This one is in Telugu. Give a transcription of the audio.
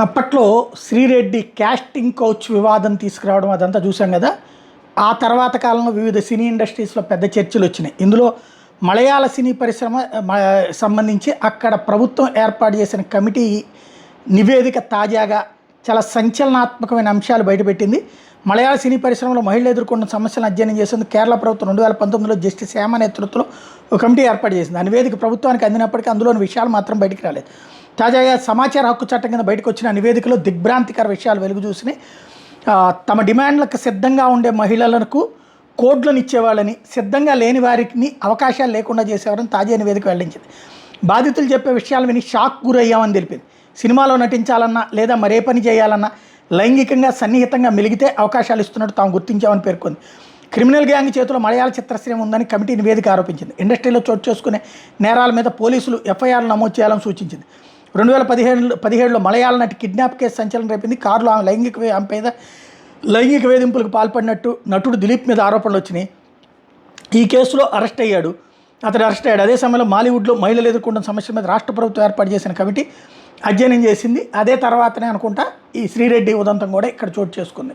అప్పట్లో శ్రీరెడ్డి క్యాస్టింగ్ కౌచ్ వివాదం తీసుకురావడం అదంతా చూసాం కదా. ఆ తర్వాత కాలంలో వివిధ సినీ ఇండస్ట్రీస్లో పెద్ద చర్చలు వచ్చినాయి. ఇందులో మలయాళ సినీ పరిశ్రమ సంబంధించి అక్కడ ప్రభుత్వం ఏర్పాటు చేసిన కమిటీ నివేదిక తాజాగా చాలా సంచలనాత్మకమైన అంశాలు బయటపెట్టింది. మలయాళ సినీ పరిశ్రమలో మహిళలు ఎదుర్కొన్న సమస్యలను అధ్యయనం చేసేందుకు కేరళ ప్రభుత్వం 2019లో జస్టిస్ హేమ నేతృత్వంలో ఒక కమిటీ ఏర్పాటు చేసింది. ఆ నివేదిక ప్రభుత్వానికి అందినప్పటికీ అందులోని విషయాలు మాత్రం బయటికి రాలేదు. తాజాగా సమాచార హక్కు చట్టం కింద బయటకు వచ్చిన నివేదికలో దిగ్భ్రాంతికర విషయాలు వెలుగు చూసినాయి. తమ డిమాండ్లకు సిద్ధంగా ఉండే మహిళలకు కోడ్లను ఇచ్చేవాళ్ళని, సిద్ధంగా లేని వారికి అవకాశాలు లేకుండా చేసేవారని తాజా నివేదిక వెల్లడించింది. బాధితులు చెప్పే విషయాలు విని షాక్ గురయ్యామని తెలిపింది. సినిమాలో నటించాలన్నా లేదా మరే పని చేయాలన్నా లైంగికంగా సన్నిహితంగా మెలిగితే అవకాశాలు ఇస్తున్నట్టు తాము గుర్తించామని పేర్కొంది. క్రిమినల్ గ్యాంగ్ చేతిలో మలయాళ చిత్రశ్రేణి ఉందని కమిటీ నివేదిక ఆరోపించింది. ఇండస్ట్రీలో చోటు చేసుకునే నేరాల మీద పోలీసులు ఎఫ్ఐఆర్లు నమోదు చేయాలని సూచించింది. 2017లో మలయాళ నటి కిడ్నాప్ కేసు సంచలనం రేపింది. కారులో ఆమె లైంగిక వేధింపులకు పాల్పడినట్టు నటుడు దిలీప్ మీద ఆరోపణలు వచ్చినాయి. ఈ కేసులో అతడు అరెస్ట్ అయ్యాడు. అదే సమయంలో మాలీవుడ్లో మహిళలు ఎదుర్కొంటున్న సమస్యల మీద రాష్ట్ర ప్రభుత్వం ఏర్పాటు చేసిన కమిటీ అధ్యయనం చేసింది. అదే తర్వాతనే అనుకుంటా ఈ శ్రీరెడ్డి ఉదంతం కూడా ఇక్కడ చోటు చేసుకుంది.